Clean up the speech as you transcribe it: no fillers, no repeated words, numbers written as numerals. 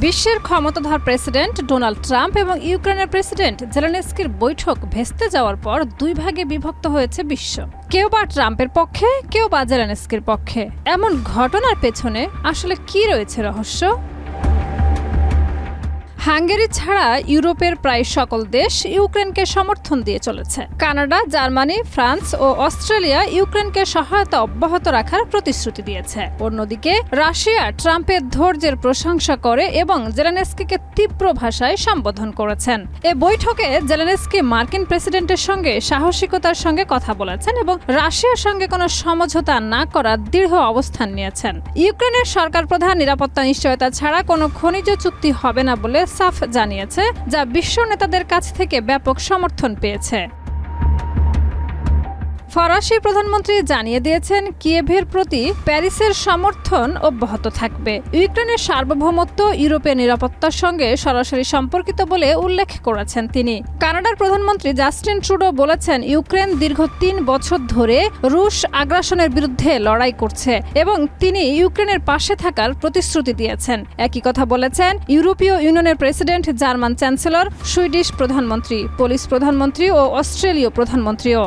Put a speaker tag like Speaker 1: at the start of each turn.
Speaker 1: বিশ্বের ক্ষমতাধর president Donald Trump এবং ইউক্রেনের প্রেসিডেন্ট জেলেনস্কির বৈঠক ভেস্তে যাওয়ার পর দুই ভাগে বিভক্ত হয়েছে বিশ্ব। কেউ বা ট্রাম্পের পক্ষে, কেউ বা জেলেনস্কির পক্ষে। এমন ঘটনার পেছনে আসলে কি রয়েছে রহস্য? হাঙ্গেরি ছাড়া ইউরোপের প্রায় সকল দেশ ইউক্রেনকে সমর্থন দিয়ে চলেছে। কানাডা, জার্মানি, ফ্রান্স ও অস্ট্রেলিয়া ইউক্রেনকে সহায়তা অব্যাহত রাখার প্রতিশ্রুতি দিয়েছে। অন্যদিকে রাশিয়া ট্রাম্পের ধৈর্যের প্রশংসা করে এবং জেলেনস্কিকে তীব্র ভাষায় সম্বোধন করেছেন। এ বৈঠকে জেলেনস্কি মার্কিন প্রেসিডেন্টের সঙ্গে সাহসিকতার সঙ্গে কথা বলেছেন এবং রাশিয়ার সঙ্গে কোনো সমঝোতা না করার দৃঢ় অবস্থান নিয়েছেন। ইউক্রেনের সরকার প্রধান নিরাপত্তা নিশ্চয়তা ছাড়া কোনো খনিজ চুক্তি হবে না বলে সাফ জানিয়েছে, যা বিশ্ব নেতাদের কাছ থেকে ব্যাপক সমর্থন পেয়েছে। ফরাসি প্রধানমন্ত্রী জানিয়ে দিয়েছেন কিয়েভের প্রতি প্যারিসের সমর্থন অব্যাহত থাকবে। ইউক্রেনের সার্বভৌমত্ব ইউরোপীয় নিরাপত্তার সঙ্গে সরাসরি সম্পর্কিত বলে উল্লেখ করেছেন তিনি। কানাডার প্রধানমন্ত্রী জাস্টিন ট্রুডো বলেছেন, ইউক্রেন দীর্ঘ ৩ বছর ধরে রুশ আগ্রাসনের বিরুদ্ধে লড়াই করছে এবং তিনি ইউক্রেনের পাশে থাকার প্রতিশ্রুতি দিয়েছেন। একই কথা বলেছেন ইউরোপীয় ইউনিয়নের প্রেসিডেন্ট, জার্মান চ্যান্সেলর, সুইডিশ প্রধানমন্ত্রী, পোলিশ প্রধানমন্ত্রী ও অস্ট্রেলীয় প্রধানমন্ত্রীও।